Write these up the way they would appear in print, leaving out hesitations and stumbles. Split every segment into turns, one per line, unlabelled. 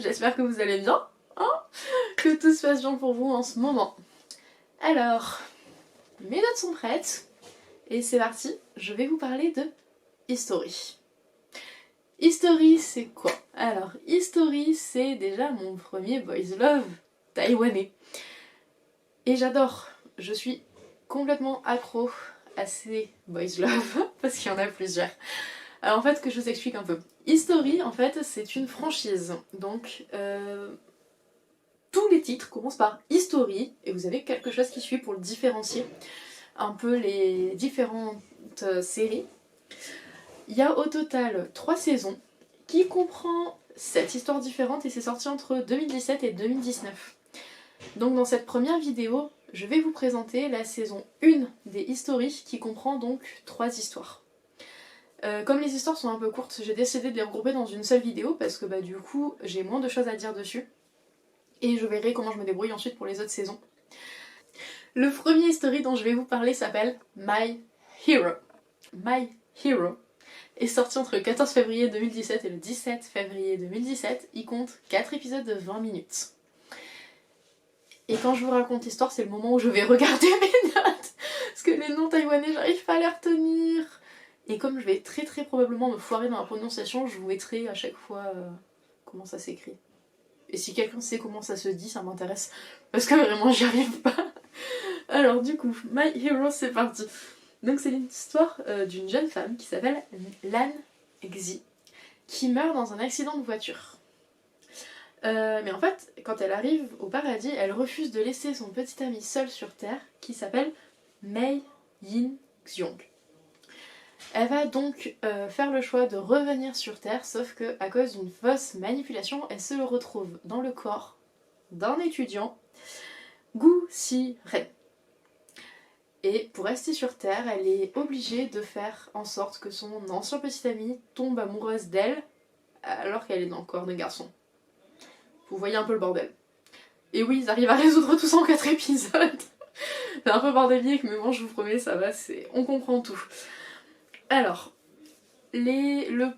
j'espère que vous allez bien, hein, que tout se passe bien pour vous en ce moment. Alors, mes notes sont prêtes, et c'est parti, je vais vous parler de History. History, c'est quoi? Alors, History, c'est déjà mon premier boys love taïwanais. Et j'adore, je suis complètement accro à ces boys love, parce qu'il y en a plusieurs. Alors en fait, que je vous explique un peu. History, en fait, c'est une franchise. Donc, tous les titres commencent par History, et vous avez quelque chose qui suit pour le différencier un peu les différentes séries. Il y a au total 3 saisons, qui comprend 7 histoires différentes, et c'est sorti entre 2017 et 2019. Donc dans cette première vidéo, je vais vous présenter la saison 1 des History, qui comprend donc 3 histoires. Comme les histoires sont un peu courtes, j'ai décidé de les regrouper dans une seule vidéo parce que du coup j'ai moins de choses à dire dessus. Et je verrai comment je me débrouille ensuite pour les autres saisons. Le premier History dont je vais vous parler s'appelle My Hero. My Hero est sorti entre le 14 février 2017 et le 17 février 2017. Il compte 4 épisodes de 20 minutes. Et quand je vous raconte l'histoire, c'est le moment où je vais regarder mes notes. Parce que les noms taïwanais, j'arrive pas à les retenir. Et comme je vais très probablement me foirer dans la prononciation, je vous mettrai à chaque fois comment ça s'écrit. Et si quelqu'un sait comment ça se dit, ça m'intéresse. Parce que vraiment, j'y arrive pas. Alors du coup, My Hero, c'est parti. Donc c'est l'histoire d'une jeune femme qui s'appelle Lan Xi, qui meurt dans un accident de voiture. Mais en fait, quand elle arrive au paradis, elle refuse de laisser son petit ami seul sur Terre, qui s'appelle Mei Yin Xiong. Elle va donc faire le choix de revenir sur Terre, sauf que à cause d'une fausse manipulation, elle se retrouve dans le corps d'un étudiant, Gu Si-ren. Et pour rester sur Terre, elle est obligée de faire en sorte que son ancien petit ami tombe amoureuse d'elle, alors qu'elle est dans le corps d'un garçon. Vous voyez un peu le bordel. Et oui, ils arrivent à résoudre tout ça en 4 épisodes. C'est un peu bordélique, mais bon, je vous promets, ça va, on comprend tout. Alors, le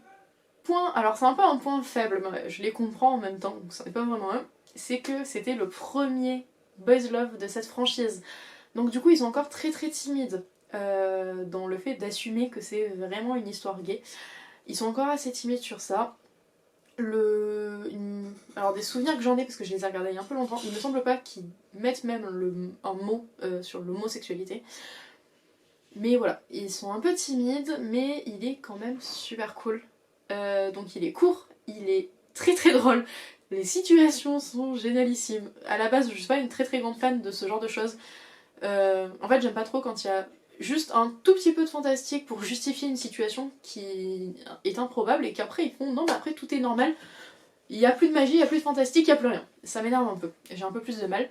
point... Alors c'est un peu un point faible, mais je les comprends en même temps, donc ça n'est pas vraiment un. C'est que c'était le premier boys love de cette franchise. Donc du coup, ils sont encore très timides dans le fait d'assumer que c'est vraiment une histoire gay. Ils sont encore assez timides sur ça. Alors des souvenirs que j'en ai, parce que je les ai regardés il y a un peu longtemps, il me semble pas qu'ils mettent même un mot sur l'homosexualité. Mais voilà, ils sont un peu timides, mais il est quand même super cool. Donc il est court, il est très drôle. Les situations sont génialissimes. À la base, je suis pas une très grande fan de ce genre de choses. En fait, j'aime pas trop quand il y a juste un tout petit peu de fantastique pour justifier une situation qui est improbable et qu'après ils font non, mais après tout est normal. Il y a plus de magie, il y a plus de fantastique, il y a plus rien. Ça m'énerve un peu. J'ai un peu plus de mal.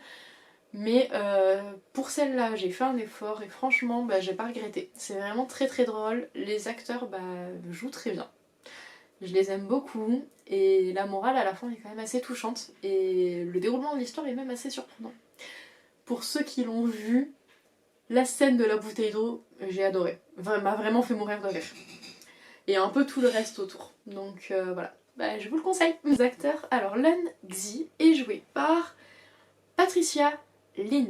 Mais pour celle-là, j'ai fait un effort et franchement, j'ai pas regretté. C'est vraiment très drôle. Les acteurs jouent très bien. Je les aime beaucoup et la morale à la fin est quand même assez touchante et le déroulement de l'histoire est même assez surprenant. Pour ceux qui l'ont vu, la scène de la bouteille d'eau, j'ai adoré. M'a vraiment fait mourir de rire. Et un peu tout le reste autour. Donc voilà, je vous le conseille. Les acteurs, alors Lan Xi est jouée par Patricia Lin.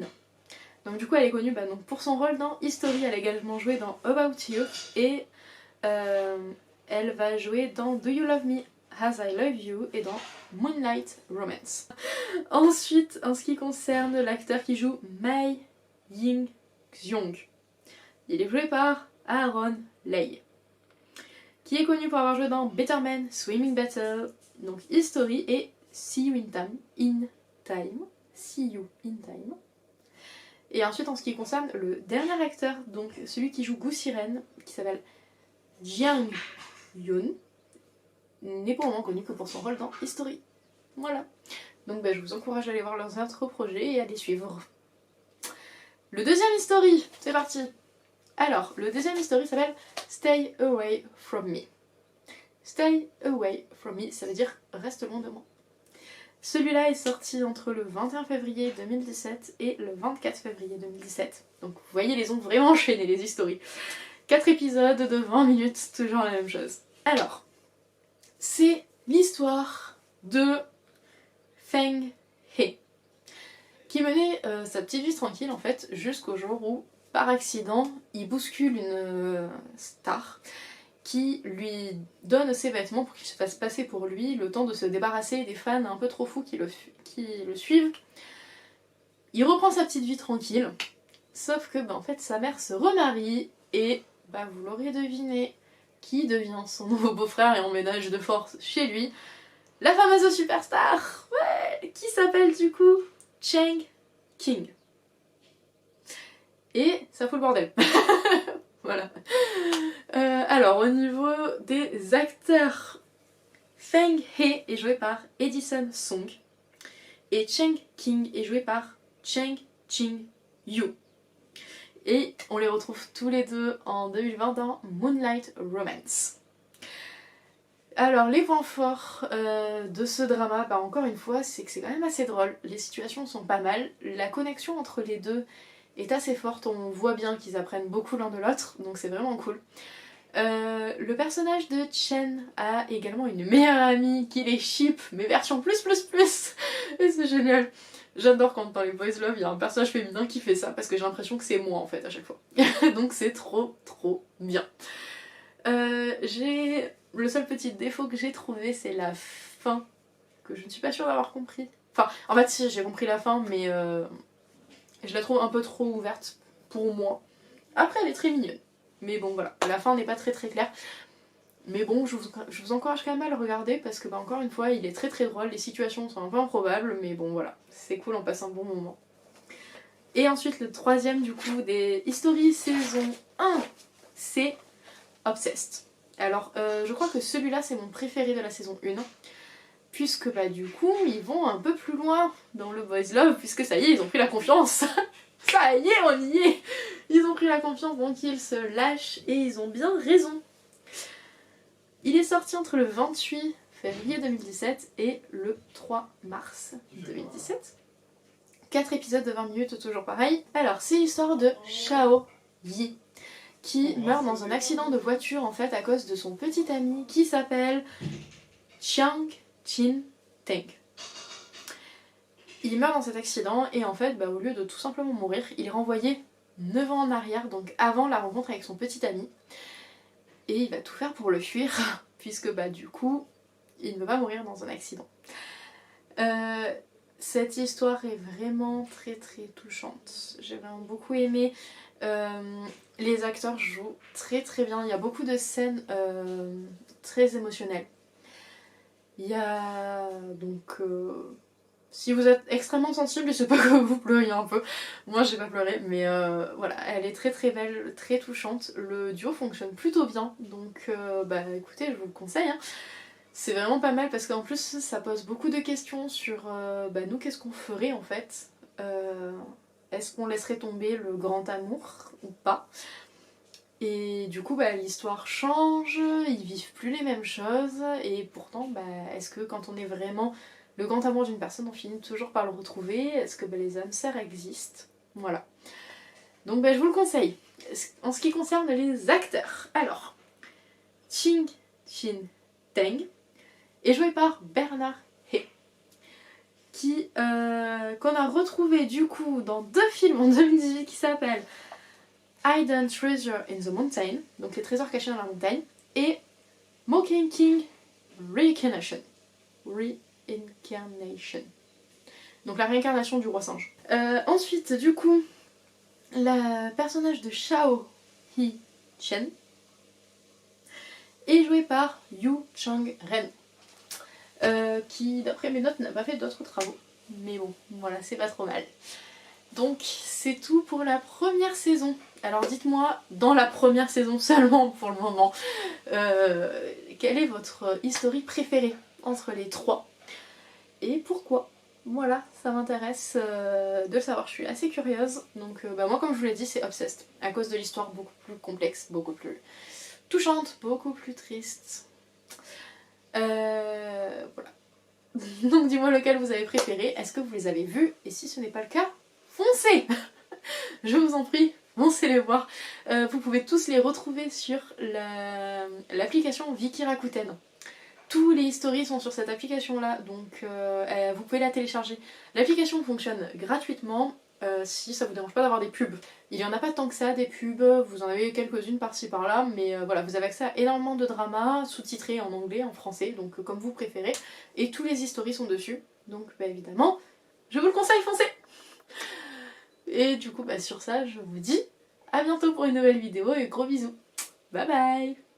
Donc du coup elle est connue donc pour son rôle dans History, elle a également joué dans About You et elle va jouer dans Do You Love Me As I Love You et dans Moonlight Romance. Ensuite, en ce qui concerne l'acteur qui joue Mei Yin Xiong, il est joué par Aaron Lei, qui est connu pour avoir joué dans Better Man, Swimming Battle, donc History et See You in Time. See You in Time. Et ensuite, en ce qui concerne le dernier acteur, donc celui qui joue Gu Si-ren, qui s'appelle Jiang Yun, n'est pour le moment connu que pour son rôle dans History. Voilà. Donc je vous encourage à aller voir leurs autres projets et à les suivre. Le deuxième History, c'est parti. Alors, le deuxième History s'appelle Stay Away From Me. Stay Away From Me, ça veut dire reste loin de moi. Celui-là est sorti entre le 21 février 2017 et le 24 février 2017. Donc vous voyez, les ont vraiment enchaînés, les History. 4 épisodes de 20 minutes, toujours la même chose. Alors, c'est l'histoire de Feng He, qui menait sa petite vie tranquille en fait jusqu'au jour où, par accident, il bouscule une star qui lui donne ses vêtements pour qu'il se fasse passer pour lui, le temps de se débarrasser des fans un peu trop fous qui le suivent. Il reprend sa petite vie tranquille, sauf que en fait sa mère se remarie et vous l'aurez deviné, qui devient son nouveau beau-frère et emménage de force chez lui, la fameuse superstar, ouais, qui s'appelle du coup Cheng King. Et ça fout le bordel. Voilà. Alors au niveau des acteurs, Feng He est joué par Edison Song et Cheng King est joué par Cheng Ching Yu. Et on les retrouve tous les deux en 2020 dans Moonlight Romance. Alors les points forts de ce drama, encore une fois, c'est que c'est quand même assez drôle. Les situations sont pas mal. La connexion entre les deux est assez forte. On voit bien qu'ils apprennent beaucoup l'un de l'autre, donc c'est vraiment cool. Le personnage de Chen a également une meilleure amie qui les ship, mais version plus. Et c'est génial. J'adore quand dans les Boys Love il y a un personnage féminin qui fait ça parce que j'ai l'impression que c'est moi en fait à chaque fois. Donc c'est trop bien. Le seul petit défaut que j'ai trouvé, c'est la fin, que je ne suis pas sûre d'avoir compris. Enfin, en fait si, j'ai compris la fin, mais je la trouve un peu trop ouverte pour moi. Après elle est très mignonne. Mais bon voilà, la fin n'est pas très claire. Mais bon, je vous encourage quand même à le regarder parce que encore une fois, il est très drôle, les situations sont un peu improbables, mais bon voilà, c'est cool, on passe un bon moment. Et ensuite le troisième du coup des History saison 1, c'est Obsessed. Alors je crois que celui-là c'est mon préféré de la saison 1, puisque du coup ils vont un peu plus loin dans le Boys Love, puisque ça y est, ils ont pris la confiance. Ça y est, on y est. Ils ont pris la confiance, donc ils se lâchent et ils ont bien raison. Il est sorti entre le 28 février 2017 et le 3 mars 2017. 4 épisodes de 20 minutes, toujours pareil. Alors, c'est l'histoire de Shao Yi, qui meurt dans un accident de voiture en fait à cause de son petit ami qui s'appelle Chiang Chin Teng. Il meurt dans cet accident et en fait, au lieu de tout simplement mourir, il est renvoyé 9 ans en arrière, donc avant la rencontre avec son petit ami. Et il va tout faire pour le fuir, puisque du coup, il ne veut pas mourir dans un accident. Cette histoire est vraiment très touchante. J'ai vraiment beaucoup aimé. Les acteurs jouent très bien. Il y a beaucoup de scènes très émotionnelles. Il y a donc... si vous êtes extrêmement sensible, il se peut que vous pleuriez un peu. Moi j'ai pas pleuré, mais voilà, elle est très belle, très touchante. Le duo fonctionne plutôt bien, donc écoutez, je vous le conseille. Hein. C'est vraiment pas mal parce qu'en plus ça pose beaucoup de questions sur nous, qu'est-ce qu'on ferait en fait. Est-ce qu'on laisserait tomber le grand amour ou pas? Et du coup l'histoire change, ils vivent plus les mêmes choses, et pourtant est-ce que quand on est vraiment le grand amour d'une personne, on finit toujours par le retrouver? Est-ce que les âmes sœurs existent? Voilà. Donc je vous le conseille. En ce qui concerne les acteurs, alors, Ching Chin Teng est joué par Bernard He, qu'on a retrouvé du coup dans 2 films en 2018 qui s'appellent Hidden Treasure in the Mountain, donc les trésors cachés dans la montagne, et Mocking King Reincarnation. Donc la réincarnation du roi singe. Ensuite, du coup, le personnage de Shao Yi Chen est joué par Yu Chang-ren, qui, d'après mes notes, n'a pas fait d'autres travaux. Mais bon, voilà, c'est pas trop mal. Donc, c'est tout pour la première saison. Alors dites-moi, dans la première saison seulement pour le moment, quelle est votre history préférée entre les 3 et pourquoi? Voilà, ça m'intéresse de le savoir, je suis assez curieuse. Donc moi comme je vous l'ai dit, c'est Obsessed, à cause de l'histoire beaucoup plus complexe, beaucoup plus touchante, beaucoup plus triste. Voilà. Donc dis-moi lequel vous avez préféré, est-ce que vous les avez vus? Et si ce n'est pas le cas, foncez. Je vous en prie, foncez les voir. Vous pouvez tous les retrouver sur l'application Viki Rakuten. Tous les stories sont sur cette application là, donc vous pouvez la télécharger. L'application fonctionne gratuitement si ça vous dérange pas d'avoir des pubs. Il y en a pas tant que ça des pubs, vous en avez quelques-unes par-ci par-là, mais voilà, vous avez accès à énormément de dramas, sous-titrés en anglais, en français, donc comme vous préférez, et tous les stories sont dessus, donc bah, évidemment, je vous le conseille, foncez. Et du coup, bah, sur ça, je vous dis à bientôt pour une nouvelle vidéo et gros bisous. Bye bye.